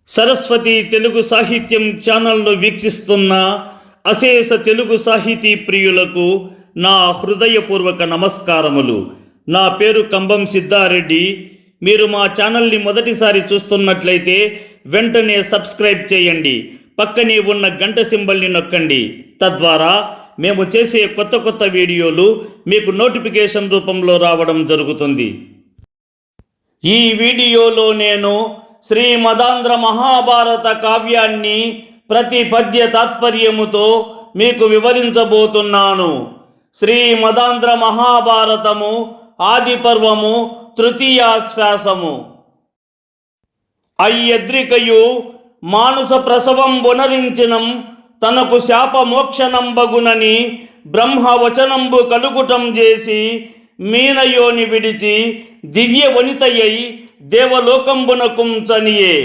సరస్వతి తెలుగు సాహిత్యం ఛానల్ను వీక్షిస్తున్న అశేష తెలుగు సాహితీ ప్రియులకు నా హృదయపూర్వక నమస్కారములు. నా పేరు కంబం సిద్ధారెడ్డి. మీరు మా ఛానల్ని మొదటిసారి చూస్తున్నట్లయితే వెంటనే సబ్స్క్రైబ్ చేయండి. పక్కనే ఉన్న గంట సింబల్ని నొక్కండి. తద్వారా మేము చేసే కొత్త వీడియోలు మీకు నోటిఫికేషన్ రూపంలో రావడం జరుగుతుంది. ఈ వీడియోలో నేను శ్రీమదాంధ్ర మహాభారత కావ్యాన్ని ప్రతి పద్య తాత్పర్యముతో మీకు వివరించబోతున్నాను. శ్రీమదాంధ్ర మహాభారతము ఆది పర్వము తృతీయాశ్వాసము. అయ్యద్రికయు మానుస ప్రసవం బొనరించినం తనకు శాప మోక్షనంబగునని బ్రహ్మవచనంబు కలుగుటం చేసి మీనయోని విడిచి దివ్య వనితయై దేవలోకంబునకుంచనియే.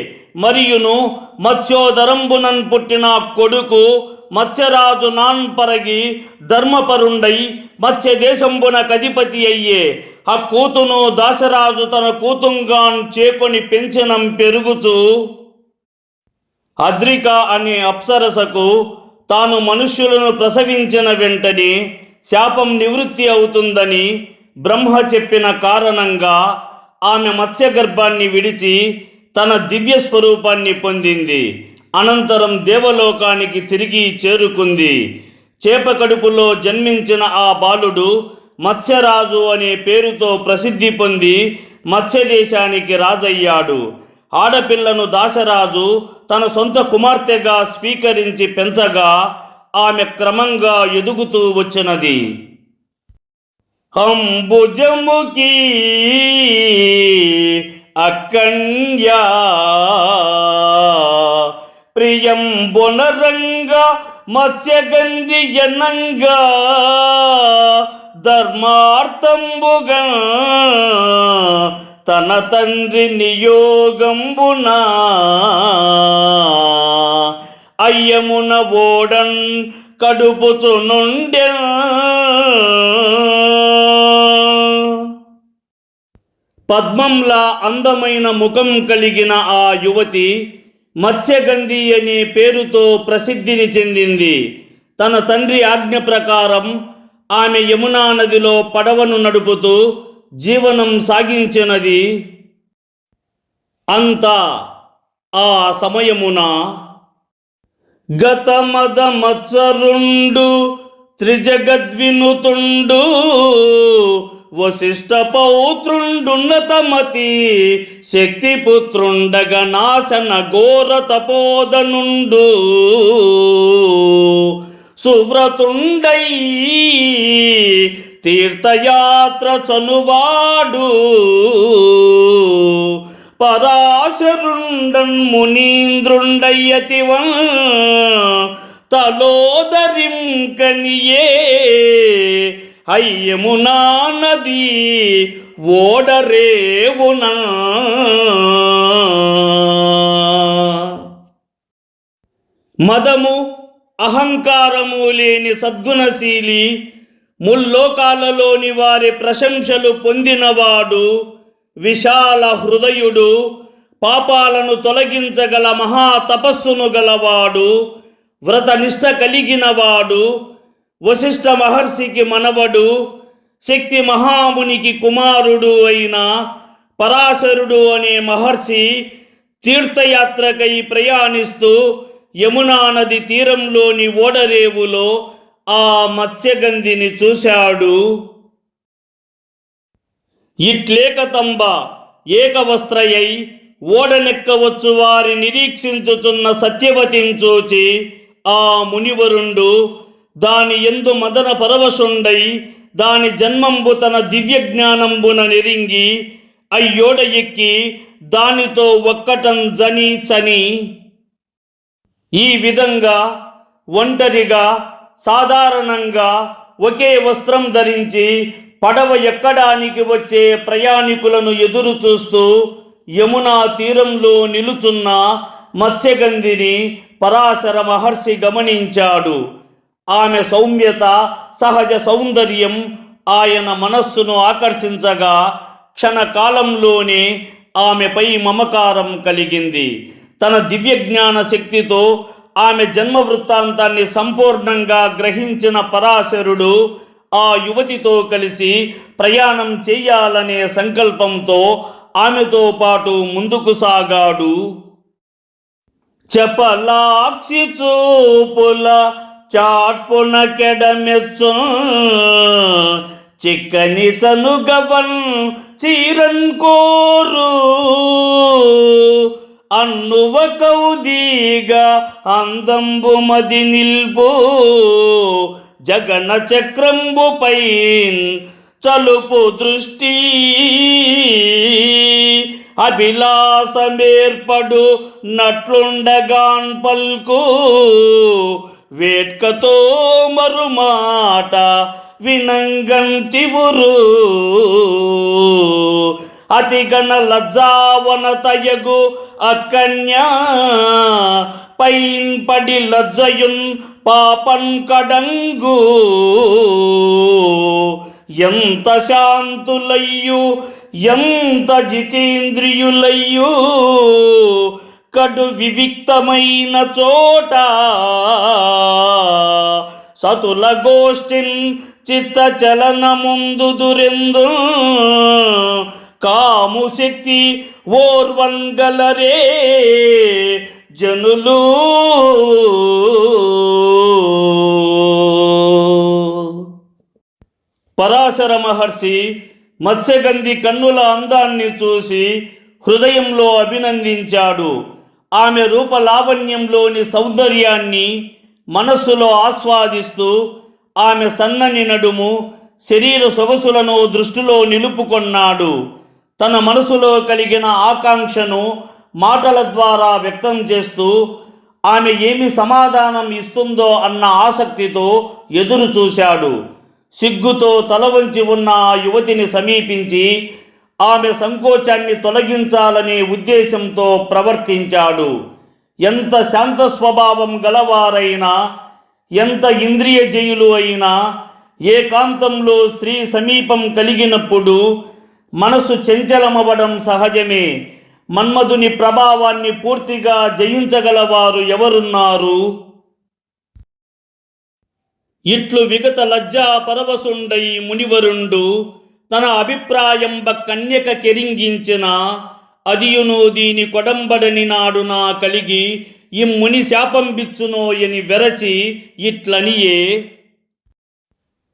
మరియును మత్స్యోదరంబునన్ పుట్టిన కొడుకు మత్స్యరాజు నాన్పరగి ధర్మపరుండై మత్స్యదేశంబున కధిపతి అయ్యే. ఆ కూతును దాశరాజు తన కూతుంగాన్ చేకొని పెంచనం పెరుగుచు అద్రిక అనే అప్సరసకు తాను మనుష్యులను ప్రసవించిన వెంటనే శాపం నివృత్తి అవుతుందని బ్రహ్మ చెప్పిన కారణంగా ఆమె మత్స్యగర్భాన్ని విడిచి తన దివ్య స్వరూపాన్ని పొందింది. అనంతరం దేవలోకానికి తిరిగి చేరుకుంది. చేప కడుపులో జన్మించిన ఆ బాలుడు మత్స్యరాజు అనే పేరుతో ప్రసిద్ధి పొంది మత్స్యదేశానికి రాజయ్యాడు. ఆడపిల్లను దాశరాజు తన సొంత కుమార్తెగా స్వీకరించి పెంచగా ఆమె క్రమంగా ఎదుగుతూ వచ్చినది. అంబుజముకి అకన్యా ప్రియం బొనరంగా మత్స్యగంజియనంగా ధర్మార్థంబుగా తన తండ్రి నియోగంబున అయ్యమున ఓడన్ కడుపుచునుండె. పద్మంలా అందమైన ముఖం కలిగిన ఆ యువతి మత్స్యగంధి అనే పేరుతో ప్రసిద్ధిని చెందింది. తన తండ్రి ఆజ్ఞ ప్రకారం ఆమె యమునా నదిలో పడవను నడుపుతూ జీవనం సాగించినది. అంతా ఆ సమయమున గతమద మత్సరుండు త్రిజగద్వినుతుండు వశిష్ఠ పౌత్రుండున్నతమతి శక్తిపుత్రుండగ నాశన ఘోర తపోదనుండు సువ్రతుండై తీర్థయాత్ర చనువాడు పరాశరుండన్ మునీంద్రుండయ్యతివన్ తలోదరిం కనియే అయ్యమునా నది ఓడరేవున. మదము అహంకారము లేని సద్గుణశీలి, ముల్లోకాలలోని వారి ప్రశంసలు పొందినవాడు, విశాల హృదయుడు, పాపాలను తొలగించగల మహాతపస్సును గలవాడు, వ్రతనిష్ట కలిగినవాడు, వశిష్ఠ మహర్షికి మనవడు, శక్తి మహామునికి కుమారుడు అయిన పరాశరుడు అనే మహర్షి తీర్థయాత్రకై ప్రయాణిస్తూ యమునా నది తీరంలోని ఓడరేవులో ఆ మత్స్యగంధిని చూశాడు. ఇట్లేకతంబ ఏకవస్త్రయై ఓడనెక్కవచ్చు వారి నిరీక్షించుచున్న సత్యవతిని చూచి ఆ మునివరుండు దాని యందు మదన పరవశుండై దాని జన్మంబు తన దివ్య జ్ఞానంబున నెరింగి అయ్యోడ ఎక్కి దానితో ఒక్కటం జని చని. ఈ విధంగా ఒంటరిగా సాధారణంగా ఒకే వస్త్రం ధరించి పడవ ఎక్కడానికి వచ్చే ప్రయాణికులను ఎదురు చూస్తూ యమునా తీరంలో నిలుచున్న మత్స్యగంధిని పరాశర మహర్షి గమనించాడు. ఆమె సౌమ్యత, సహజ సౌందర్యం ఆయన మనస్సును ఆకర్షించగా క్షణకాలంలోనే ఆమెపై మమకారం కలిగింది. తన దివ్యజ్ఞాన శక్తితో ఆమె జన్మ వృత్తాంతాన్ని సంపూర్ణంగా గ్రహించిన పరాశరుడు ఆ యువతితో కలిసి ప్రయాణం చేయాలనే సంకల్పంతో ఆమెతో పాటు ముందుకు సాగాడు. చపలాక్షి చూపుల చాట్పున కెడమెచ్చు చిక్కని చనుగవన్ చీరంకోరు అన్నువ కౌదీగా అందంబు మది నిల్పు జగన చక్రంబుపై చలుపు దృష్టి అభిలాసమేర్పడు నట్లుండగాన్ పల్కు వేట్కతో మరుమాట వినంగంతివురు అతిగణ లజ్జావనతయగు అకన్యా పైన్ పడి లజ్జయున్ పాపన్ కడంగు ఎంత శాంతులయ్యు ఎంత జితేంద్రియులయ్యు కడు వివిక్తమైన చోట సతుల గోష్ఠిన్ చిత్త చలన ముందు దురెందు కాము శక్తి ఓర్వంగలరే జనులు. పరాశర మహర్షి మత్స్యగంధి కన్నుల అందాన్ని చూసి హృదయంలో అభినందించాడు. ఆమె రూపలావణ్యంలోని సౌందర్యాన్ని మనస్సులో ఆస్వాదిస్తూ ఆమె సన్నని నడుము, శరీర సొగసులను దృష్టిలో నిలుపుకొన్నాడు. తన మనసులో కలిగిన ఆకాంక్షను మాటల ద్వారా వ్యక్తం చేస్తూ ఆమె ఏమి సమాధానం ఇస్తుందో అన్న ఆసక్తితో ఎదురు చూశాడు. సిగ్గుతో తల వంచి ఉన్న ఆ యువతిని సమీపించి ఆమె సంకోచాన్ని తొలగించాలనే ఉద్దేశంతో ప్రవర్తించాడు. ఎంత శాంత స్వభావం గలవారైనా, ఎంత ఇంద్రియ జయులు అయినా ఏకాంతంలో స్త్రీ సమీపం కలిగినప్పుడు మనసు చంచలమవడం సహజమే. మన్మధుని ప్రభావాన్ని పూర్తిగా జయించగలవారు ఎవరున్నారు? ఇట్లు విగత లజ్జా పరవశుండై మునివరుండు తన అభిప్రాయంబ కన్యక కెరింగించిన అదియును దీని కొడంబడని నాడు నా కలిగి ఇమ్ముని శాపం బిచ్చునోయని వెరచి ఇట్లనియే.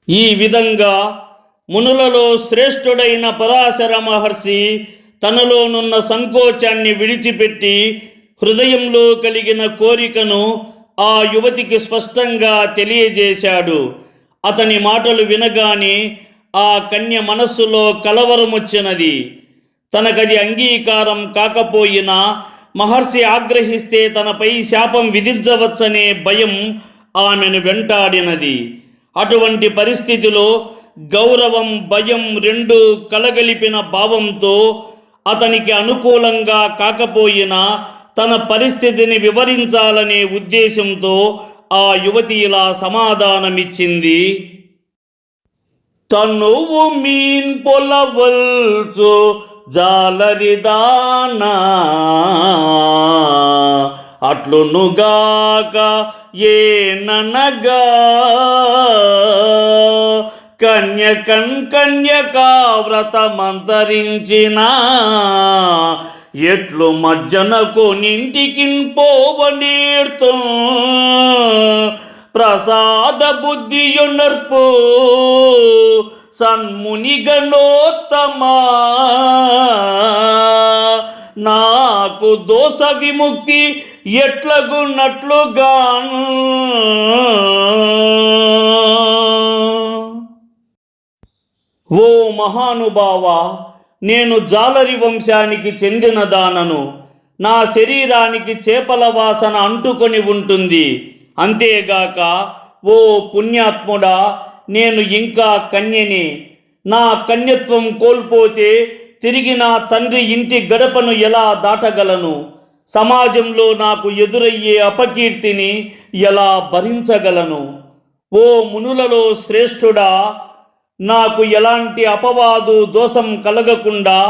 ఈ విధంగా మునులలో శ్రేష్ఠుడైన పరాశర మహర్షి తనలోనున్న సంకోచాన్ని విడిచిపెట్టి హృదయంలో కలిగిన కోరికను ఆ యువతికి స్పష్టంగా తెలియజేశాడు. అతని మాటలు వినగానే ఆ కన్య మనస్సులో కలవరమొచ్చినది. తనకది అంగీకారం కాకపోయినా మహర్షి ఆగ్రహిస్తే తనపై శాపం విధించవచ్చనే భయం ఆమెను వెంటాడినది. అటువంటి పరిస్థితిలో గౌరవం, భయం రెండూ కలగలిపిన భావంతో అతనికి అనుకూలంగా కాకపోయినా తన పరిస్థితిని వివరించాలనే ఉద్దేశంతో ఆ యువతి ఇలా సమాధానమిచ్చింది. తనువు మీన్ పొలవల్చు జాలరిదానా అట్లునుగాక ఏననగా కన్యకా వ్రతమంతరించిన ఎట్లు మజ్జనకు నింటికిన్ పోవనేర్తో ప్రసాద బుద్ధియునర్పు సన్మునిగణోత్తమా నాకు దోష విముక్తి ఎట్లగున్నట్లుగా. ఓ మహానుభావా, నేను జాలరి వంశానికి చెందిన దానను. నా శరీరానికి చేపల వాసన అంటుకొని ఉంటుంది. అంతేగాక ఓ పుణ్యాత్ముడా, నేను ఇంకా కన్యనే. నా కన్యత్వం కోల్పోతే తిరిగి నా తండ్రి ఇంటి గడపను ఎలా దాటగలను? సమాజంలో నాకు ఎదురయ్యే అపకీర్తిని ఎలా భరించగలను? ఓ మునులలో శ్రేష్ఠుడా, నాకు ఎలాంటి అపవాదు దోషం కలగకుండా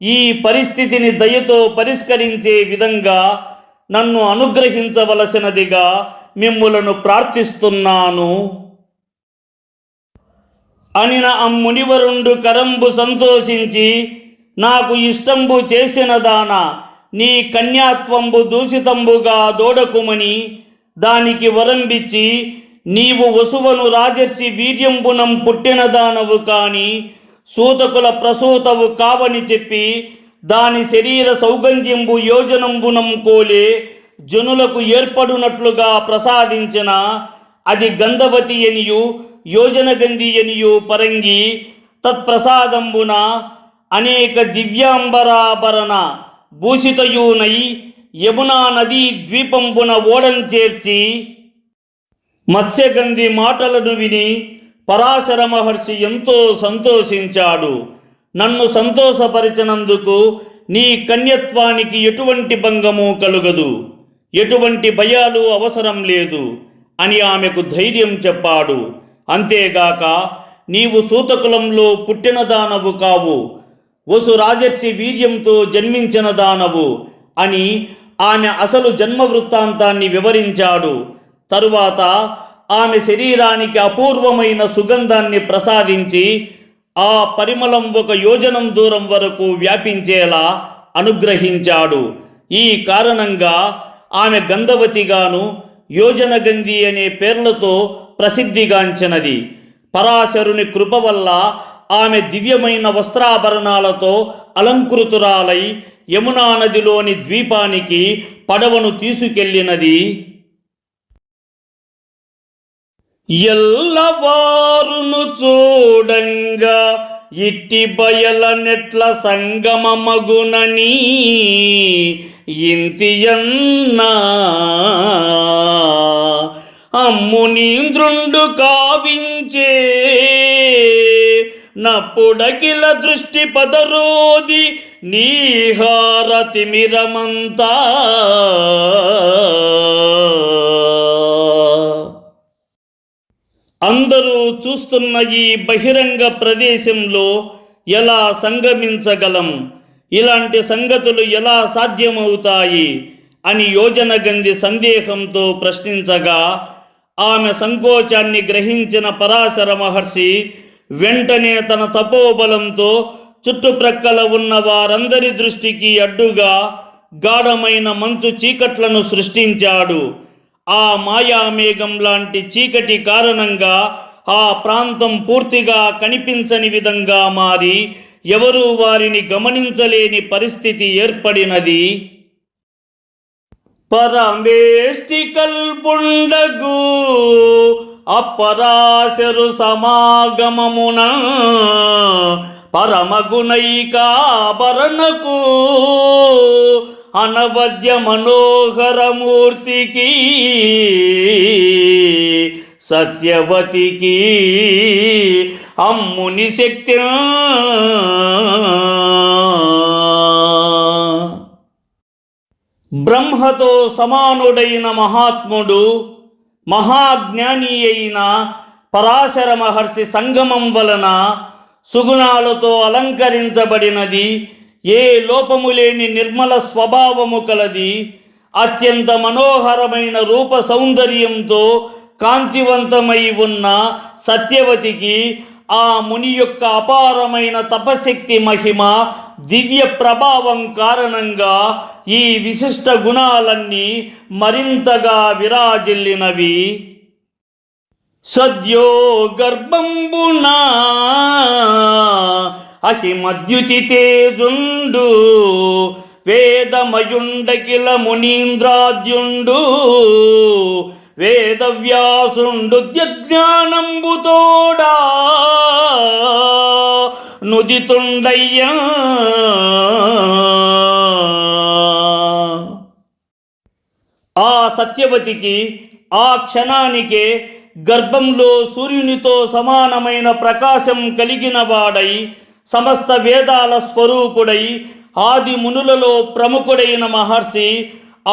ఈ పరిస్థితిని దయతో పరిష్కరించే విధంగా నన్ను అనుగ్రహించవలసినదిగా మిమ్ములను ప్రార్థిస్తున్నాను అనిన అమ్మునివరుండు కరంబు సంతోషించి, నాకు ఇష్టంబు చేసిన దాన నీ కన్యాత్వంబు దూషితంబుగా దోడకుమని దానికి వరంబిచ్చి, నీవు వసువను రాజర్షి వీర్యంబునం పుట్టిన దానవు కాని సూతకుల ప్రసూతవు కావని చెప్పి, దాని శరీర సౌగంధ్యంబు యోజనంబునం కోలే జనులకు ఏర్పడునట్లుగా ప్రసాదించిన అది గంధవతి అనియు యోజనగంధి అనియు పరంగి, తత్ప్రసాదంబున అనేక దివ్యాంబరాభరణ భూషితయూనై యమునా నదీ ద్వీపంబున ఓడంచేర్చి, మత్స్యగంధి మాటలను విని పరాశర మహర్షి ఎంతో సంతోషించాడు. నన్ను సంతోషపరిచినందుకు నీ కన్యత్వానికి ఎటువంటి భంగము కలుగదు, ఎటువంటి భయాలు అవసరం లేదు అని ఆమెకు ధైర్యం చెప్పాడు. అంతేగాక నీవు సూతకులంలో పుట్టిన దానవు కావు, వసు రాజర్షి వీర్యంతో జన్మించిన దానవు అని ఆమె అసలు జన్మ వృత్తాంతాన్ని వివరించాడు. తరువాత ఆమె శరీరానికి అపూర్వమైన సుగంధాన్ని ప్రసాదించి ఆ పరిమళం 1 యోజనం దూరం వరకు వ్యాపించేలా అనుగ్రహించాడు. ఈ కారణంగా ఆమె గంధవతిగాను యోజనగంధి అనే పేర్లతో ప్రసిద్ధిగాంచినది. పరాశరుని కృప వల్ల ఆమె దివ్యమైన వస్త్రాభరణాలతో అలంకృతురాలై యమునా నదిలోని ద్వీపానికి పడవను తీసుకెళ్ళినది. ఎల్లవారును చూడంగా ఇట్టి బయల నెట్ల సంగమమగునని ఇంతియన్నా అమ్మునీంద్రుండు కావించే నప్పుడకిల దృష్టి పదరోది నీహార తిమిరమంతా. అందరూ చూస్తున్న ఈ బహిరంగ ప్రదేశంలో ఎలా సంగమించగలం, ఇలాంటి సంగతులు ఎలా సాధ్యమవుతాయి అని యోజనగంధి సందేహంతో ప్రశ్నించగా, ఆమె సంకోచాన్ని గ్రహించిన పరాశర మహర్షి వెంటనే తన తపోబలంతో చుట్టుప్రక్కల ఉన్న వారందరి దృష్టికి అడ్డుగా గాఢమైన మంచు చీకట్లను సృష్టించాడు. ఆ మాయామేఘం లాంటి చీకటి కారణంగా ఆ ప్రాంతం పూర్తిగా కనిపించని విధంగా మారి ఎవరూ వారిని గమనించలేని పరిస్థితి ఏర్పడినది. పరమేష్టి కల్పుండగు అపరాశరు సమాగమమున పరమగుణైకాభరణకు అనవద్య మనోహరమూర్తికి సత్యవతికి అమ్ముని శక్తి బ్రహ్మతో సమానుడైన మహాత్ముడు మహాజ్ఞాని అయిన పరాశర మహర్షి సంగమం వలన సుగుణాలతో అలంకరించబడినది, ఏ లోపము లేని నిర్మల స్వభావము కలది, అత్యంత మనోహరమైన రూప సౌందర్యంతో కాంతివంతమై ఉన్న సత్యవతికి ఆ ముని యొక్క అపారమైన తపశక్తి మహిమ దివ్య ప్రభావం కారణంగా ఈ విశిష్ట గుణాలన్నీ మరింతగా విరాజిల్లినవి. సద్యో గర్భంబునా అహిమద్యుతి తేజుండు వేదమయుండకిల మునీంద్రాద్యుండు వేదవ్యాసుండు జ్ఞానంబుతోడా నుదితుండయ్యా. ఆ సత్యవతికి ఆ క్షణానికే గర్భంలో సూర్యునితో సమానమైన ప్రకాశం కలిగిన వాడై సమస్త వేదాల స్వరూపుడై ఆది మునులలో ప్రముఖుడైన మహర్షి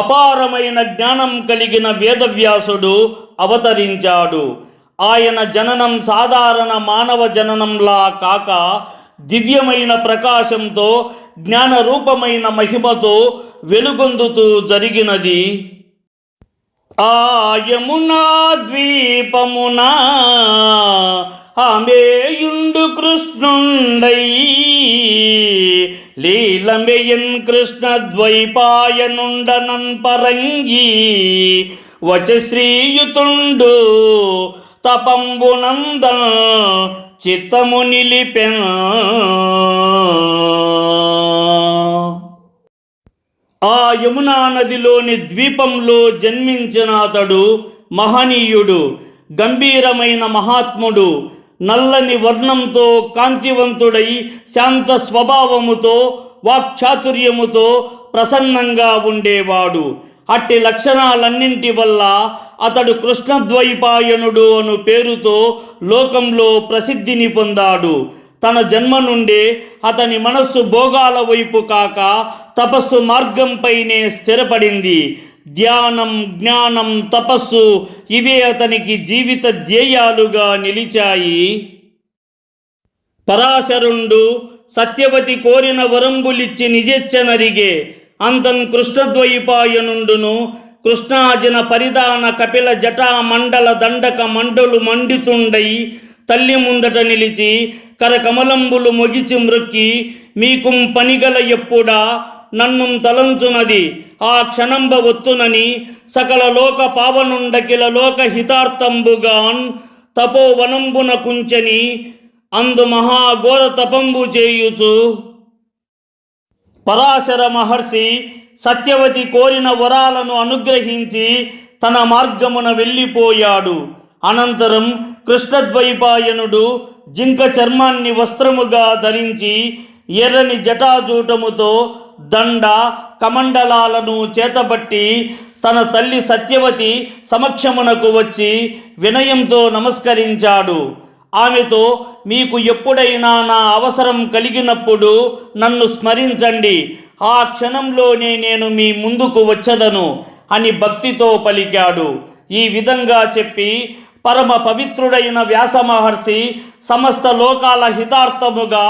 అపారమైన జ్ఞానం కలిగిన వేదవ్యాసుడు అవతరించాడు. ఆయన జననం సాధారణ మానవ జననంలా కాక దివ్యమైన ప్రకాశంతో జ్ఞానరూపమైన మహిమతో వెలుగొందుతూ జరిగినది. ఆ యమునా ద్వీపమున ఆమెయుండు కృష్ణుండై లీలమెయన్ కృష్ణ ద్వైపాయనుండనన్ పరంగి వచశ్రీయుతుండు తపంబునంద చిత్తము నిలిపెన్. ఆ యమునా నదిలోని ద్వీపంలో జన్మించిన అతడు మహనీయుడు, గంభీరమైన మహాత్ముడు. నల్లని వర్ణంతో కాంతివంతుడై శాంత స్వభావముతో వాక్చాతుర్యముతో ప్రసన్నంగా ఉండేవాడు. అట్టి లక్షణాలన్నింటి వల్ల అతడు కృష్ణద్వైపాయనుడు అను పేరుతో లోకంలో ప్రసిద్ధిని పొందాడు. తన జన్మ నుండే అతని మనస్సు భోగాల వైపు కాక తపస్సు మార్గంపైనే స్థిరపడింది. ధ్యానం, జ్ఞానం, తపస్సు ఇవే అతనికి జీవిత ధ్యేయాలుగా నిలిచాయి. పరాశరుండు సత్యవతి కోరిన వరంబులిచ్చి నిజెచ్చనరిగే అంతన్ కృష్ణద్వైపాయనుండును కృష్ణాజన పరిధాన కపిల జటా మండల దండక మండలు మండితుండై తల్లి ముందట నిలిచి కరకమలంబులు మొగిచి మ్రొక్కి మీకుం పనిగల ఎప్పుడా నన్ను తలంచునది ఆ క్షణంబ ఒత్తునని సకల లోక పావనుండకిల లోక హితార్థంబుగాన్ తపోవనంబున కుంచని అందు మహాఘోర తపంబు చేయుచు. పరాశర మహర్షి సత్యవతి కోరిన వరాలను అనుగ్రహించి తన మార్గమున వెళ్ళిపోయాడు. అనంతరం కృష్ణద్వైపాయనుడు జింక చర్మాన్ని వస్త్రముగా ధరించి ఎర్రని జటాజూటముతో దండ కమండలాలను చేతబట్టి తన తల్లి సత్యవతి సమక్షమునకు వచ్చి వినయంతో నమస్కరించాడు. ఆమెతో మీకు ఎప్పుడైనా నా అవసరం కలిగినప్పుడు నన్ను స్మరించండి, ఆ క్షణంలోనే నేను మీ ముందుకు వచ్చదను అని భక్తితో పలికాడు. ఈ విధంగా చెప్పి పరమ పవిత్రుడైన వ్యాస మహర్షి సమస్త లోకాల హితార్థముగా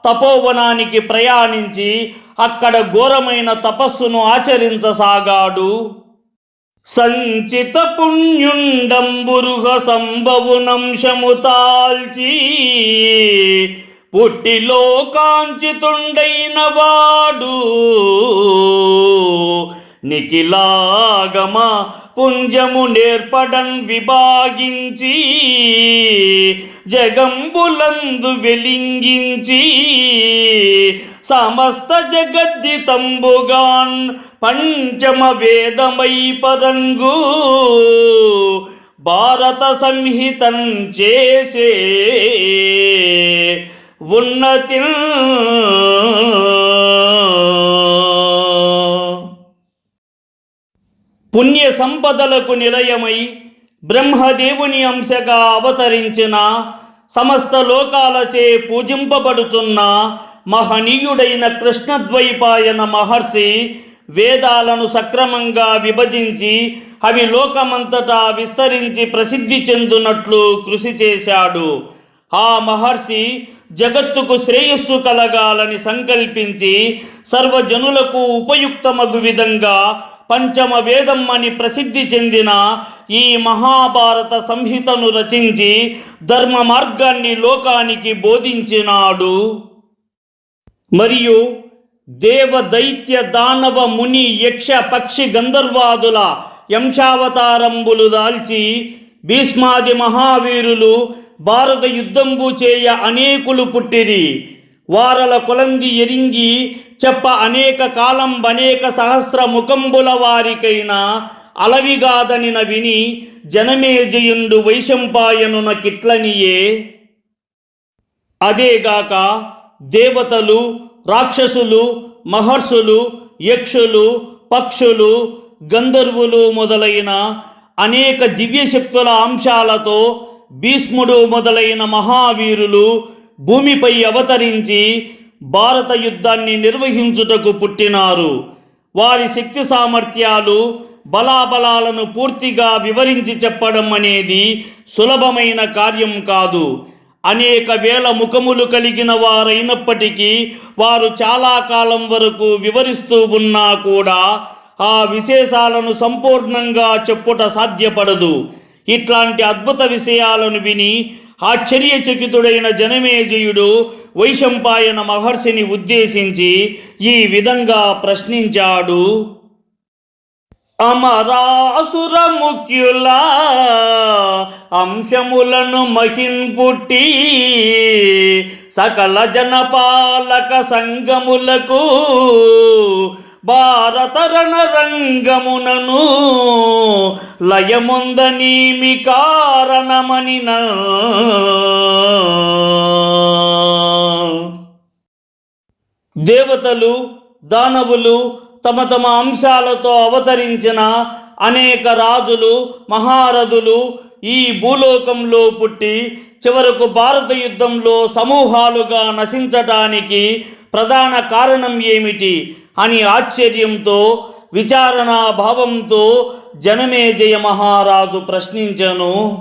తపోవనానికి ప్రయాణించి అక్కడ ఘోరమైన తపస్సును ఆచరించసాగాడు. సంచిత పుణ్యుండంబురుహ సంభవునంశము తాల్చి పుట్టిలో కాంచితుండైన వాడు నిఖిలాగమ పుంజము నేర్పడన్ విభాగించి జగంబులందు వెలింగించి సమస్త జగద్దితంబుగాన్ పంచమ వేదమై పరంగు భారత సంహితం చేసే ఉన్నతి. పుణ్య సంపదలకు నిలయమై బ్రహ్మదేవుని అంశగా అవతరించిన సమస్త లోకాలచే పూజింపబడుచున్న మహనీయుడైన కృష్ణద్వైపాయన మహర్షి వేదాలను సక్రమంగా విభజించి అవి లోకమంతటా విస్తరించి ప్రసిద్ధి చెందునట్లు కృషి చేశాడు. ఆ మహర్షి జగత్తుకు శ్రేయస్సు కలగాలని సంకల్పించి సర్వజనులకు ఉపయుక్తమగు విధంగా పంచమ వేదం అని ప్రసిద్ధి చెందిన ఈ మహాభారత సంహితను రచించి ధర్మ మార్గాన్ని లోకానికి బోధించినాడు. మరియు దేవ దైత్య దానవ ముని యక్ష పక్షి గంధర్వాదుల యంశావతారంబులు దాల్చి భీష్మాది మహావీరులు భారత యుద్ధంబు చేయ అనేకులు పుట్టిరి. వారల కొలంది ఎరింగి చెప్ప అనేక కాలం అనేక సహస్ర ముఖంబుల వారికైనా అలవిగాదనిన విని జనమేజయుండు వైశంపాయనున కిట్లనియే. అదేగాక దేవతలు, రాక్షసులు, మహర్షులు, యక్షులు, పక్షులు, గంధర్వులు మొదలైన అనేక దివ్యశక్తుల అంశాలతో భీష్ముడు మొదలైన మహావీరులు భూమిపై అవతరించి భారత యుద్ధాన్ని నిర్వహించుటకు పుట్టినారు. వారి శక్తి సామర్థ్యాలు, బలాబలాలను పూర్తిగా వివరించి చెప్పడం అనేది సులభమైన కార్యం కాదు. అనేక వేల ముఖములు కలిగిన వారైనప్పటికీ వారు చాలా కాలం వరకు వివరిస్తూ ఉన్నా కూడా ఆ విశేషాలను సంపూర్ణంగా చెప్పుట సాధ్యపడదు. ఇట్లాంటి అద్భుత విషయాలను విని ఆశ్చర్యచకితుడైన జనమేజయుడు వైశంపాయన మహర్షిని ఉద్దేశించి ఈ విధంగా ప్రశ్నించాడు. అమరాసుర ముఖ్యుల అంశములను మహింపుట్టి సకల జనపాలక సంగములకు భారత రణరంగమునను లయముందనీమి కారణమని దేవతలు దానవులు తమ తమ అంశాలతో అవతరించిన అనేక రాజులు మహారథులు ఈ భూలోకంలో పుట్టి చివరకు భారత యుద్ధంలో సమూహాలుగా నశించటానికి ప్రధాన కారణం ఏమిటి అని ఆశ్చర్యంతో విచారణా భావంతో జనమేజయ మహారాజు ప్రశ్నించెను.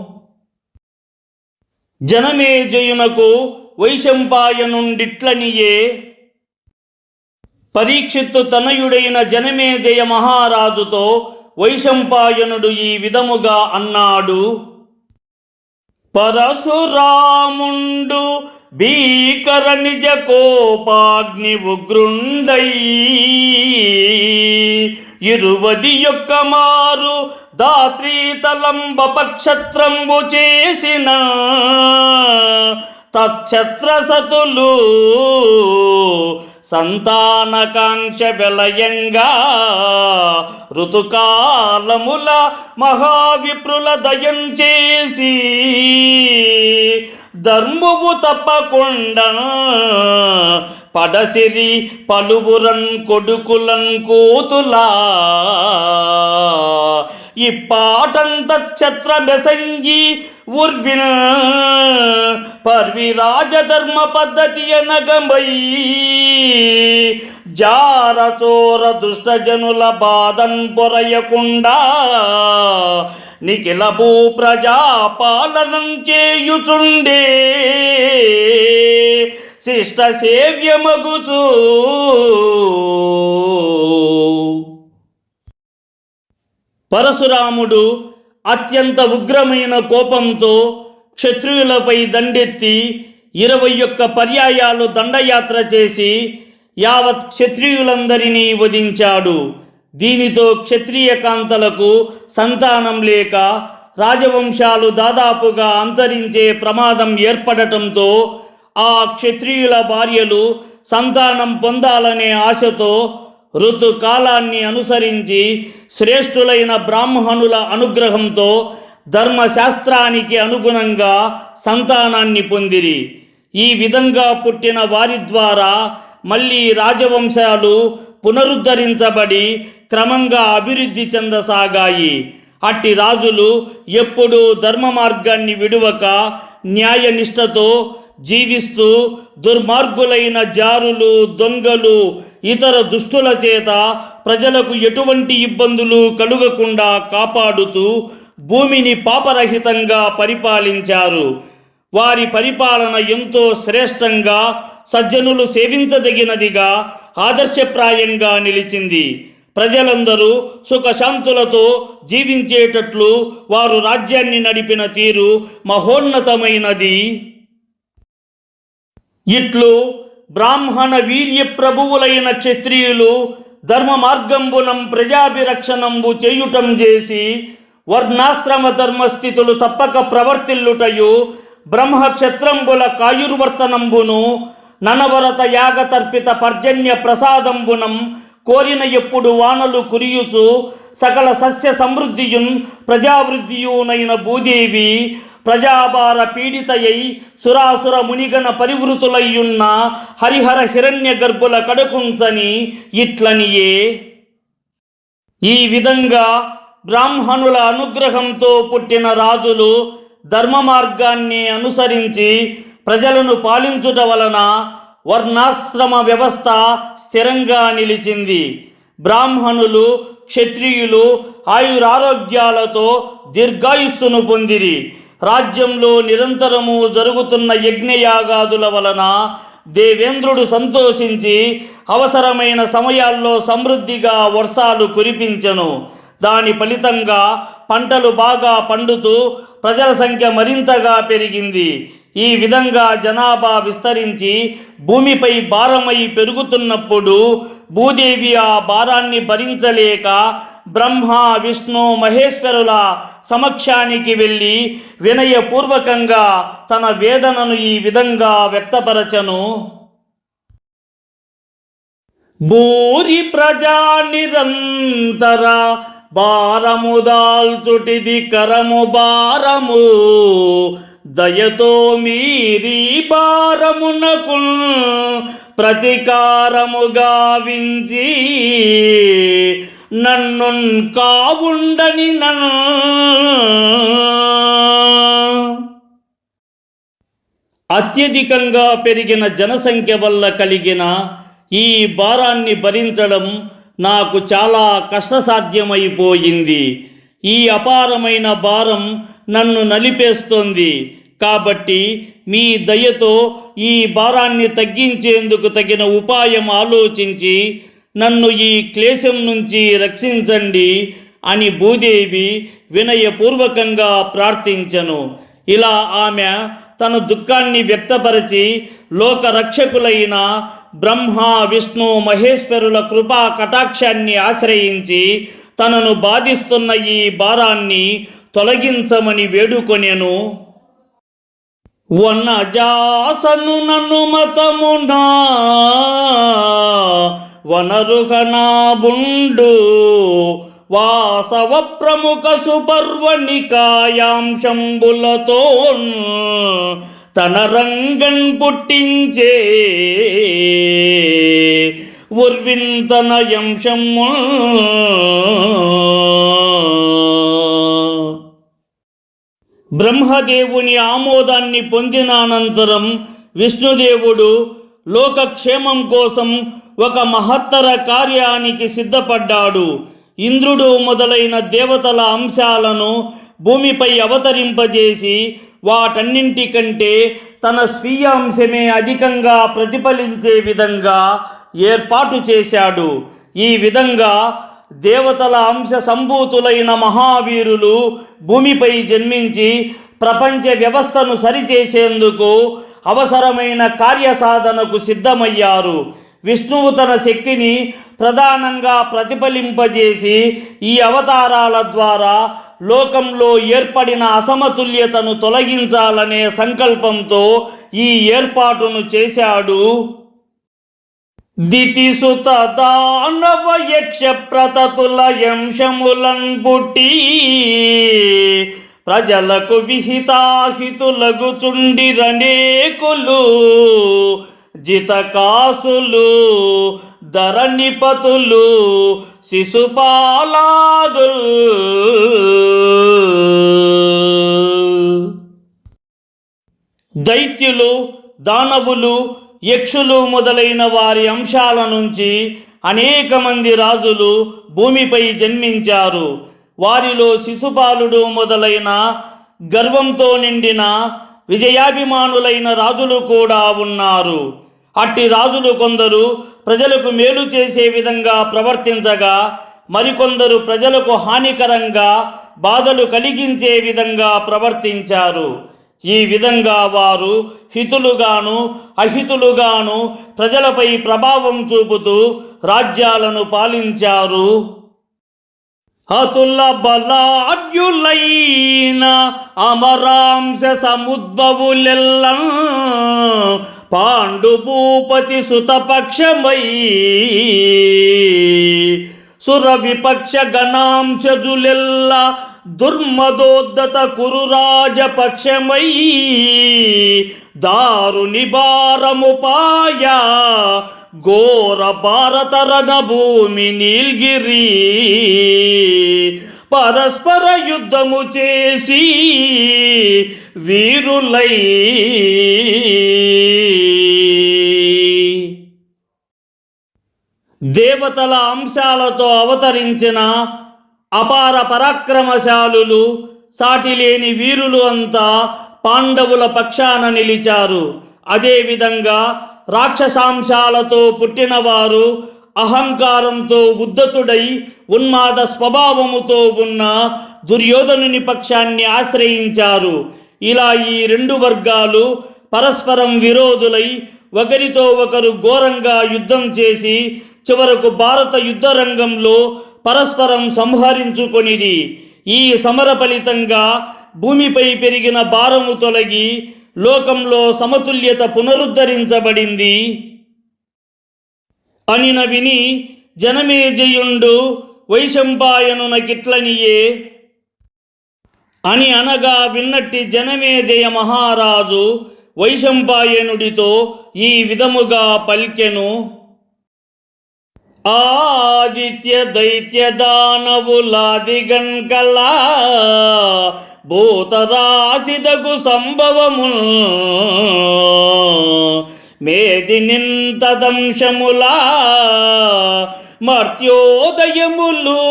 జనమేజయునకు వైశంపాయనుండిట్లనియే పరీక్షిత్తు తనయుడైన జనమేజయ మహారాజుతో వైశంపాయనుడు ఈ విధముగా అన్నాడు. పరశురాముండు భీకర నిజ కోపాగ్ని ఉగ్రుండై 21 మారు దాత్రీతలంబ పక్షత్రంబు చేసిన తచ్చత్రసతులు సంతానకాంక్ష వెలయంగా ఋతుకాలముల మహావిప్రుల దయం చేసి ధర్మువు తప్పకుండా పడసిరి పలువురన్ కొడుకులన్ కూతులా ఇప్పాటంత ఛత్ర బెసంగి ఉర్విన పర్విరాజధర్మ పద్ధతి అనగమై జారచోర దుష్టజనుల బాధన్ పొరయకుండా నిఖిల భూ ప్రజాపాలనం చేయుచుండే శిష్ట సేవ్యమగుచు పరశురాముడు అత్యంత ఉగ్రమైన కోపంతో క్షత్రియులపై దండెత్తి 21 పర్యాయాలు దండయాత్ర చేసి యావత్ క్షత్రియులందరినీ వధించాడు. దీనితో క్షత్రియ కాంతలకు సంతానం లేక రాజవంశాలు దాదాపుగా అంతరించే ప్రమాదం ఏర్పడటంతో ఆ క్షత్రియుల భార్యలు సంతానం పొందాలనే ఆశతో ఋతుకాలాన్ని అనుసరించి శ్రేష్ఠులైన బ్రాహ్మణుల అనుగ్రహంతో ధర్మశాస్త్రానికి అనుగుణంగా సంతానాన్ని పొందిరి. ఈ విధంగా పుట్టిన వారి ద్వారా మళ్ళీ రాజవంశాలు పునరుద్ధరించబడి క్రమంగా అభివృద్ధి చెందసాగాయి. అట్టి రాజులు ఎప్పుడూ ధర్మ మార్గాన్ని విడువక న్యాయనిష్టతో జీవిస్తూ దుర్మార్గులైన జారులు దొంగలు ఇతర దుష్టుల చేత ప్రజలకు ఎటువంటి ఇబ్బందులు కలుగకుండా కాపాడుతూ భూమిని పాపరహితంగా పరిపాలించారు. వారి పరిపాలన ఎంతో శ్రేష్టంగా సజ్జనులు సేవించదగినదిగా ఆదర్శప్రాయంగా నిలిచింది. ప్రజలందరూ సుఖశాంతులతో జీవించేటట్లు వారు రాజ్యాన్ని నడిపిన తీరు మహోన్నతమైనది. ఇట్లు బ్రాహ్మణ వీర్య ప్రభువులైన క్షత్రియులు ధర్మ మార్గంబునం ప్రజాభిరక్షణంబు చేయుటం చేసి వర్ణాశ్రమ ధర్మస్థితులు తప్పక ప్రవర్తిల్లుటయు బ్రహ్మక్షత్రంబుల కాయుర్వర్తనంబును ననవరత యాగతర్పిత పర్జన్య ప్రసాదంబునం కోరిన ఎప్పుడు వానలు కురియుచు సకల సస్య సమృద్ధియున్ ప్రజావృద్ధియునైన భూదేవి ప్రజాభార పీడితయై సురాసుర మునిగణ పరివృతులయ్యున్న హరిహర హిరణ్య గర్భుల కడుకుంచని ఇట్లనియే. ఈ విధంగా బ్రాహ్మణుల అనుగ్రహంతో పుట్టిన రాజులు ధర్మ మార్గాన్ని అనుసరించి ప్రజలను పాలించుట వలన వర్ణాశ్రమ వ్యవస్థ స్థిరంగా నిలిచింది. బ్రాహ్మణులు క్షత్రియులు ఆయురారోగ్యాలతో దీర్ఘాయుస్సును పొందిరి. రాజ్యంలో నిరంతరము జరుగుతున్న యజ్ఞయాగాదుల వలన దేవేంద్రుడు సంతోషించి అవసరమైన సమయాల్లో సమృద్ధిగా వర్షాలు కురిపించెను. దాని ఫలితంగా పంటలు బాగా పండుతూ ప్రజల సంఖ్య మరింతగా పెరిగింది. ఈ విధంగా జనాభా విస్తరించి భూమిపై భారమై పెరుగుతున్నప్పుడు భూదేవి ఆ భారాన్ని భరించలేక బ్రహ్మ, విష్ణు, మహేశ్వరుల సమక్షానికి వెళ్ళి వినయపూర్వకంగా తన వేదనను ఈ విధంగా వ్యక్తపరచను. భూరి ప్రజా నిరంతర భారము దాల్చుటిది కరము భారము, దయతో మీరీ భారమునకు ప్రతికారము గావించి నన్ను కావుండని అత్యధికంగా పెరిగిన జనసంఖ్య వల్ల కలిగిన ఈ భారాన్ని భరించడం నాకు చాలా కష్టసాధ్యమైపోయింది. ఈ అపారమైన భారం నన్ను నలిపేస్తోంది. కాబట్టి మీ దయతో ఈ భారాన్ని తగ్గించేందుకు తగిన ఉపాయం ఆలోచించి నన్ను ఈ క్లేశం నుంచి రక్షించండి అని భూదేవి వినయపూర్వకంగా ప్రార్థించెను. ఇలా ఆమె తన దుఃఖాన్ని వ్యక్తపరిచి లోకరక్షకులైన బ్రహ్మ, విష్ణు, మహేశ్వరుల కృపా కటాక్షాన్ని ఆశ్రయించి తనను బాధిస్తున్న ఈ భారాన్ని తొలగించమని వేడుకొనెను. వనజాసను నన్ను మతమునా వనరుహనా బుండు వాసవ ప్రముఖ సుపర్వనికాయాంశంబులతో తన రంగన్ పుట్టించే ఉర్వింతనయంశము. బ్రహ్మదేవుని ఆమోదాన్ని పొందిన అనంతరం విష్ణుదేవుడు లోకక్షేమం కోసం ఒక మహత్తర కార్యానికి సిద్ధపడ్డాడు. ఇంద్రుడు మొదలైన దేవతల అంశాలను భూమిపై అవతరింపజేసి వాటన్నింటికంటే తన స్వీయ అంశమే అధికంగా ప్రతిఫలించే విధంగా ఏర్పాటు చేశాడు. ఈ విధంగా దేవతల అంశ సంభూతులైన మహావీరులు భూమిపై జన్మించి ప్రపంచ వ్యవస్థను సరిచేసేందుకు అవసరమైన కార్యసాధనకు సిద్ధమయ్యారు. విష్ణువు తన శక్తిని ప్రధానంగా ప్రతిఫలింపజేసి ఈ అవతారాల ద్వారా లోకంలో ఏర్పడిన అసమతుల్యతను తొలగించాలనే సంకల్పంతో ఈ ఏర్పాటును చేశాడు. దితిసుత దానవ యక్ష ప్రతతుల యంశములన్ పుట్టి ప్రజలకు విహితాహితులగుచుండిరనేకులు జితకాసులు ధరణిపతులు శిశుపాలాదుల్. దైత్యులు, దానవులు, యక్షులు మొదలైన వారి అంశాల నుంచి అనేక మంది రాజులు భూమిపై జన్మించారు. వారిలో శిశుపాలుడు మొదలైన గర్వంతో నిండిన విజయాభిమానులైన రాజులు కూడా ఉన్నారు. అట్టి రాజులు కొందరు ప్రజలకు మేలు చేసే విధంగా ప్రవర్తించగా, మరికొందరు ప్రజలకు హానికరంగా బాధలు కలిగించే విధంగా ప్రవర్తించారు. ఈ విధంగా వారు హితులుగాను అహితులుగాను ప్రజలపై ప్రభావం చూపుతూ రాజ్యాలను పాలించారు. అతుల బలాఢ్యులైన అమరాంశ సముద్భవులెల్లం పాండు భూపతి సుతపక్షమై సుర విపక్ష గణాంశజులెల్ల దుర్మదోద్దత కురురాజపక్షమై దారుని భారముపాయ ఘోర భారత రణభూమి నీల్గిరి పరస్పర యుద్ధము చేసి వీరులై దేవతల అంశాలతో అవతరించిన అపార పరాక్రమశాలులు సాటిలేని వీరులు అంతా పాండవుల పక్షాన నిలిచారు. అదేవిధంగా రాక్షసాంశాలతో పుట్టినవారు అహంకారంతో ఉద్ధతుడై ఉన్మాద స్వభావముతో ఉన్న దుర్యోధనుని పక్షాన్ని ఆశ్రయించారు. ఇలా ఈ రెండు వర్గాలు పరస్పరం విరోధులై ఒకరితో ఒకరు ఘోరంగా యుద్ధం చేసి చివరకు భారత యుద్ధ రంగంలో పరస్పరం సంహరించుకొనిది. ఈ సమర ఫలితంగా భూమిపై పెరిగిన భారము తొలగి లోకంలో సమతుల్యత పునరుద్ధరించబడింది. అనిన విని జనమేజయుండు వైశంపాయనునకిట్లనియే అని అనగా విన్నట్టి జనమేజయ మహారాజు వైశంపాయనుడితో ఈ విధముగా పల్కెను. ఆదిత్య దైత్య దానవులాదిగన్కలా భూతరాశిదగు సంభవముల్ మేదినింతదంశములా మర్త్యోదయములు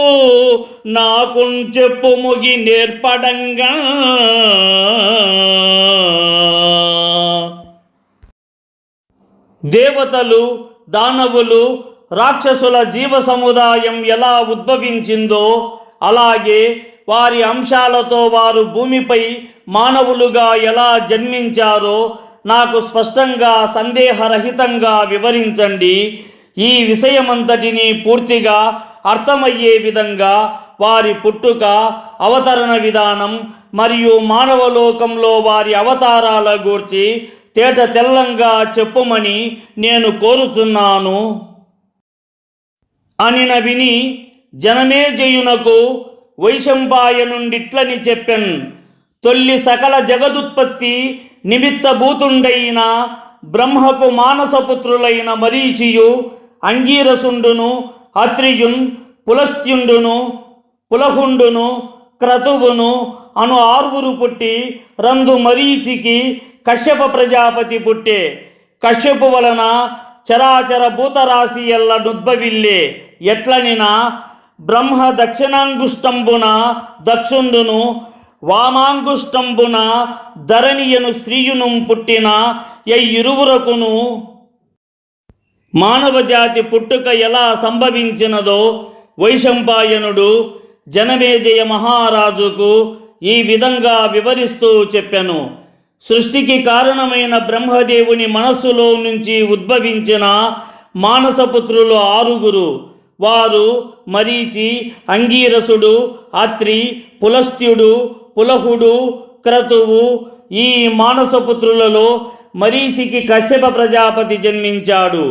నాకున్ చెప్పు ముగి నేర్పడంగా దేవతలు, దానవులు, రాక్షసుల జీవ సముదాయం ఎలా ఉద్భవించిందో అలాగే వారి అంశాలతో వారు భూమిపై మానవులుగా ఎలా జన్మించారో నాకు స్పష్టంగా సందేహరహితంగా వివరించండి. ఈ విషయమంతటిని పూర్తిగా అర్థమయ్యే విధంగా వారి పుట్టుక, అవతరణ విధానం మరియు మానవలోకంలో వారి అవతారాల గూర్చి తేట తెల్లంగా చెప్పుమని నేను కోరుచున్నాను. అనిన విని జనమేజయునకు వైశంపాయనుండిట్లని చెప్పెన్. తొల్లి సకల జగదుత్పత్తి నిమిత్తభూతుండైన బ్రహ్మకు మానసపుత్రులైన మరీచియు, అంగీరసుండును, అత్రియున్, పులస్త్యుండును, పులహుండును, క్రతువును అను ఆరుగురు పుట్టి రందు మరీచికి కశ్యప ప్రజాపతి పుట్టే. కశ్యపు వలన చరాచర భూతరాశి ఎల్ల నుద్భవిల్లే. ఎట్లనినా బ్రహ్మ దక్షిణాంగుష్టంబున దక్షుండును, వామాంగుష్టంబున ధరణియను స్త్రీయును పుట్టిన ఇరువురకును మానవజాతి పుట్టుక ఎలా సంభవించినదో వైశంపాయనుడు జనమేజయ మహారాజుకు ఈ విధంగా వివరిస్తూ చెప్పెను. సృష్టికి కారణమైన బ్రహ్మదేవుని మనస్సులో నుంచి ఉద్భవించిన మానసపుత్రులు ఆరుగురు. వారు మరీచి, అంగీరసుడు, అత్రి, పులస్త్యుడు, పులహుడు, క్రతువు. ఈ మానసపుత్రులలో మరీచికి కశ్యప ప్రజాపతి జన్మించాడు.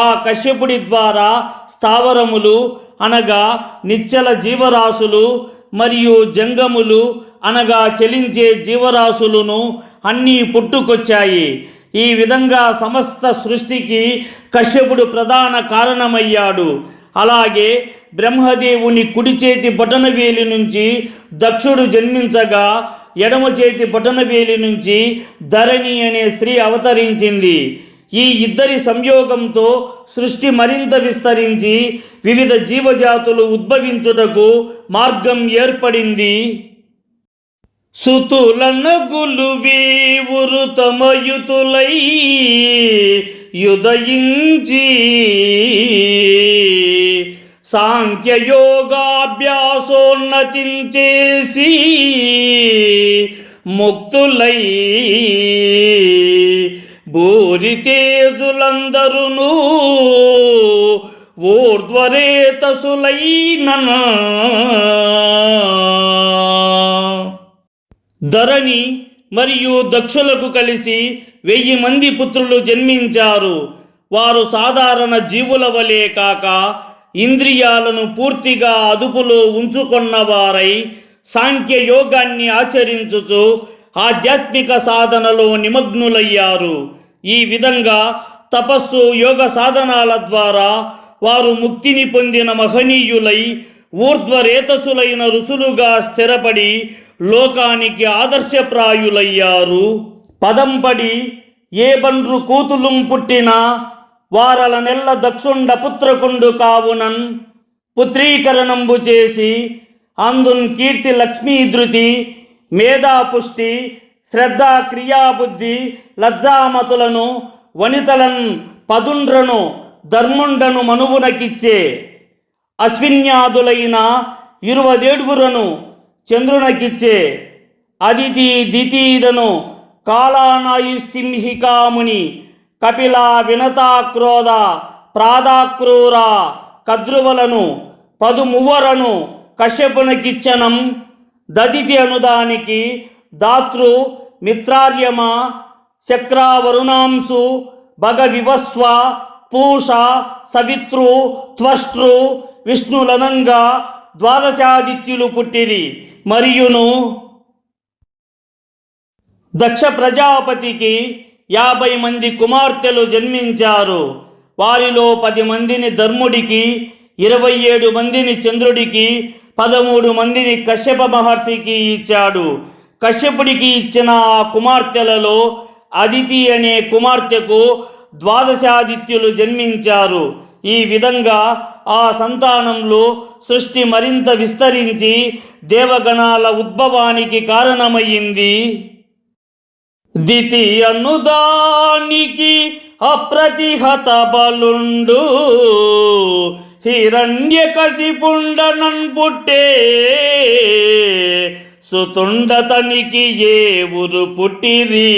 ఆ కశ్యపుడి ద్వారా స్థావరములు అనగా నిశ్చల జీవరాశులు మరియు జంగములు అనగా చలించే జీవరాశులను అన్నీ పుట్టుకొచ్చాయి. ఈ విధంగా సమస్త సృష్టికి కశ్యపుడు ప్రధాన కారణమయ్యాడు. అలాగే బ్రహ్మదేవుని కుడి చేతి బొటనవేలి నుంచి దక్షుడు జన్మించగా ఎడమ చేతి బొటనవేలి నుంచి ధరణి అనే స్త్రీ అవతరించింది. ఈ ఇద్దరి సంయోగంతో సృష్టి మరింత విస్తరించి వివిధ జీవజాతులు ఉద్భవించుటకు మార్గం ఏర్పడింది. సుతులనగులు వీవురు తమయుతులై యుదయించి సాంఖ్యయోగాభ్యాసోన్నతించేసి ముక్తులై భూరితేజులందరును ఊర్ధ్వరేతసులైన ధరణి మరియు దక్షులకు కలిసి 1000 మంది పుత్రులు జన్మించారు. వారు సాధారణ జీవుల వలె కాక ఇంద్రియాలను పూర్తిగా అదుపులో ఉంచుకొన్నవారై సాంఖ్యయోగాన్ని ఆచరించుచు ఆధ్యాత్మిక సాధనలో నిమగ్నులయ్యారు. ఈ విధంగా తపస్సు, యోగ సాధనాల ద్వారా వారు ముక్తిని పొందిన మహనీయులై ఊర్ధ్వరేతసులైన ఋషులుగా స్థిరపడి లోకానికి ఆదర్శప్రాయులయ్యారు. పదంపడి ఏ బండ్రు కూతులుం పుట్టినా వారల నెల్ల దక్షుండ పుత్రకుండు కావునన్ పుత్రీకరణంబు చేసి అందున్ కీర్తి లక్ష్మీ ధృతి మేధాపుష్టి శ్రద్ధ క్రియాబుద్ధి లజ్జామతులను వనితలన్ పదుండ్రను ధర్ముండను మనువునకిచ్చే అశ్విన్యాదులైన 27 చంద్రునకిచ్చే అదితి దితీదను కాలానాయుసింహికాముని కపిల వినతాక్రోధ ప్రాదాక్రూర కద్రువలను 13 కశ్యపునకిచ్చనం దదితి అనుదానికి దాతృ మిత్రార్యమ శక్రావరుణాంసు భగవివస్వ పూష సవితృ త్వష్టృ విష్ణులనంగా 12 పుట్టిరి. మరియును దక్ష ప్రజాపతికి 50 కుమార్తెలు జన్మించారు. వారిలో 10 ధర్ముడికి, 27 చంద్రుడికి, 13 కశ్యప మహర్షికి ఇచ్చాడు. కశ్యపుడికి ఇచ్చిన ఆ కుమార్తెలలో అదితి అనే కుమార్తెకు 12 జన్మించారు. ఈ విధంగా ఆ సంతానంలో సృష్టి మరింత విస్తరించి దేవగణాల ఉద్భవానికి కారణమయ్యింది. దితి అనుదానికి అప్రతిహత బలుండు హిరణ్యకశిపుండనన్ పుట్టే సుతుండతనికి ఏ ఊరు పుట్టిరి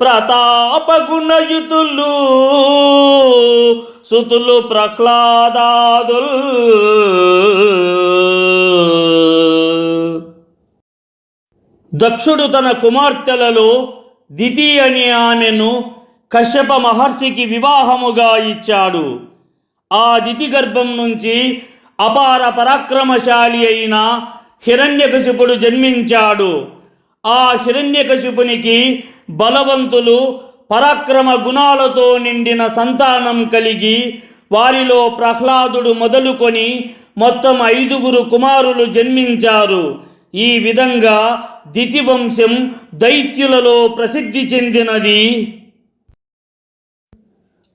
ప్రతాపగుణయుతులు సుతులు ప్రహ్లాదాదుల్. దక్షుడు తన కుమార్తెలలో దితి అనే ఆమెను కశ్యప మహర్షికి వివాహముగా ఇచ్చాడు. ఆ దితి గర్భం నుంచి అపార పరాక్రమశాలి అయిన హిరణ్యకశిపుడు జన్మించాడు. ఆ హిరణ్యకశిపునికి బలవంతులు పరాక్రమ గుణాలతో నిండిన సంతానం కలిగి వారిలో ప్రహ్లాదుడు మొదలుకొని మొత్తం 5 కుమారులు జన్మించారు. ఈ విధంగా దితి వంశం దైత్యులలో ప్రసిద్ధి చెందినది.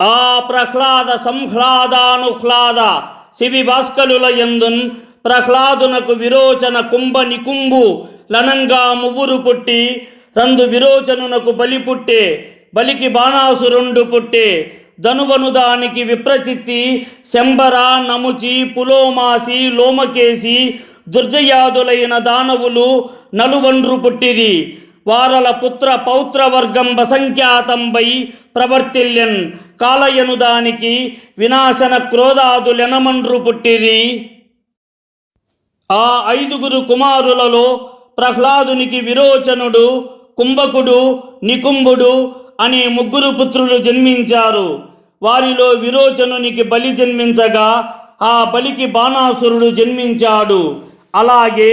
ఆ ప్రహ్లాద సంహ్లాదానుహ్లాద శివి భాస్కరుల యందున్ ప్రహ్లాదునకు విరోచన కుంభ నికుంభు లనంగా 3 పుట్టి రందు విరోచనునకు బలి పుట్టే బలికి బాణాసురుండు పుట్టే ధనువనుదానికి విప్రచిత్తి శంబర నముచి పులోమాసి లోమకేసి దుర్జయాదులైన దానవులు నలువన్రు పుట్టిరి. వారల పుత్ర పౌత్రవర్గం బసంఖ్యాతంబై ప్రవర్తిల్యన్ కాలయనుదానికి వినాశన క్రోధాదులెనమండ్రు పుట్టిరి. ఆ 5 కుమారులలో ప్రహ్లాదునికి విరోచనుడు, కుంభకుడు, నికుంభుడు అనే 3 పుత్రులు జన్మించారు. వారిలో విరోచనునికి బలి జన్మించగా ఆ బలికి బాణాసురుడు జన్మించాడు. అలాగే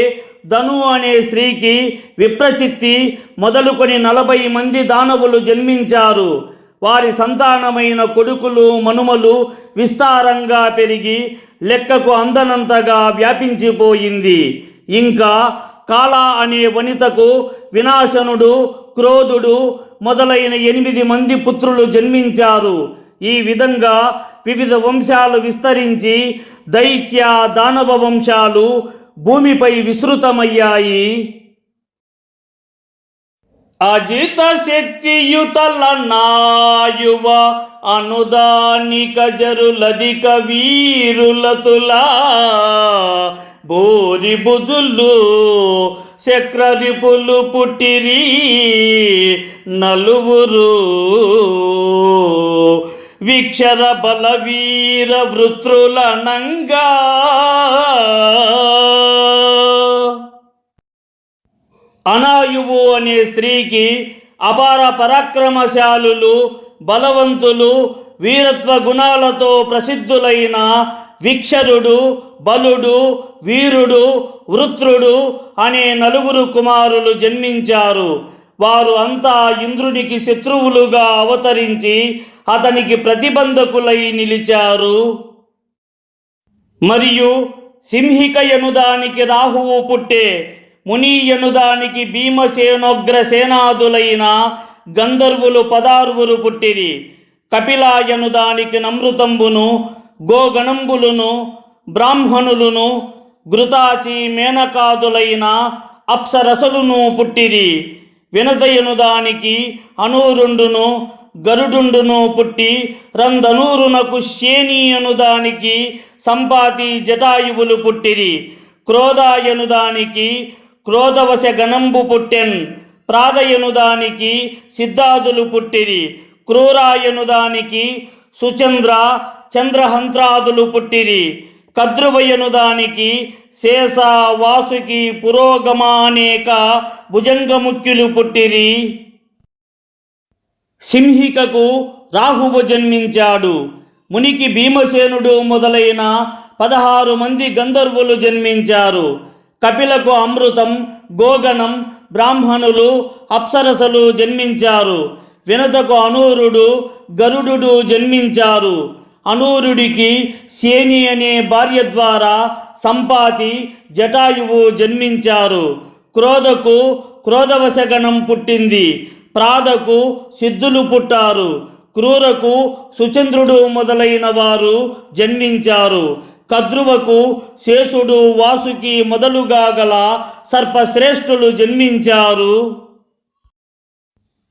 ధను అనే స్త్రీకి విప్రచిత్తి మొదలుకొని 40 దానవులు జన్మించారు. వారి సంతానమైన కొడుకులు మనుమలు విస్తారంగా పెరిగి లెక్కకు అందనంతగా వ్యాపించిపోయింది. ఇంకా కాల అనే వనితకు వినాశనుడు, క్రోధుడు మొదలైన 8 పుత్రులు జన్మించారు. ఈ విధంగా వివిధ వంశాలు విస్తరించి దైత్య దానవ వంశాలు భూమిపై విస్తృతమయ్యాయి. అజిత శక్తియుతల నాయువ అనుదానిక జరులధిక వీరులతులా బోరి బుజులు చక్రరిపులు పుట్టిరి 4 విక్షర బలవీర వృత్రులనంగా. అనాయువు అనే స్త్రీకి అపార పరాక్రమశాలులు, బలవంతులు, వీరత్వ గుణాలతో ప్రసిద్ధులైన విక్షరుడు, బలుడు, వీరుడు, వృత్రుడు అనే 4 కుమారులు జన్మించారు. వారు అంతా ఇంద్రునికి శత్రువులుగా అవతరించి అతనికి ప్రతిబంధకులై నిలిచారు. మరియు సింహికయనుదానికి రాహువు పుట్టే మునీయనుదానికి భీమసేనోగ్రసేనాదులైన గంధర్వులు 16 పుట్టిరి. కపిలాయనుదానికి నమృతంబును, గోగణంబులును, బ్రాహ్మణులును ఘృతాచి మేనకాదులైన అప్సరసలును పుట్టిరి. వినతయనుదానికి అనూరుండును గరుడుండును పుట్టి రంధనూరునకు శేని అనుదానికి సంపాతి జటాయువులు పుట్టిరి. క్రోధాయనుదానికి క్రోధవశ గణంబు పుట్టెన్. ప్రాదయనుదానికి సిద్ధాదులు పుట్టిరి. క్రూరాయనుదానికి సుచంద్ర చంద్రహంత్రాదులు పుట్టిరి. కద్రువయనుదానికి శేష వాసుకి పురోగమ అనేక భుజంగముఖ్యులు పుట్టిరి. సింహికకు రాహువు జన్మించాడు. మునికి భీమసేనుడు మొదలైన 16 మంది గంధర్వులు జన్మించారు. కపిలకు అమృతం, గోగణం, బ్రాహ్మణులు, అప్సరసలు జన్మించారు. వినతకు అనూరుడు, గరుడు జన్మించారు. అనూరుడికి శేని అనే భార్య ద్వారా సంపాతి, జటాయువు జన్మించారు. క్రోధకు క్రోధవశగణం పుట్టింది. ప్రాదకు సిద్ధులు పుట్టారు. క్రూరకు సుచంద్రుడు మొదలైన వారు జన్మించారు. కద్రువకు శేషుడు, వాసుకి మొదలుగా గల సర్పశ్రేష్ఠులు జన్మించారు.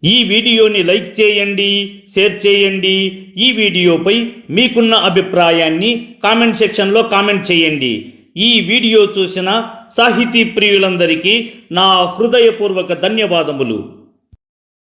ఈ వీడియోని లైక్ చేయండి, షేర్ చేయండి. ఈ వీడియోపై మీకున్న అభిప్రాయాన్ని కామెంట్ సెక్షన్లో కామెంట్ చేయండి. ఈ వీడియో చూసిన సాహితీ ప్రియులందరికీ నా హృదయపూర్వక ధన్యవాదములు.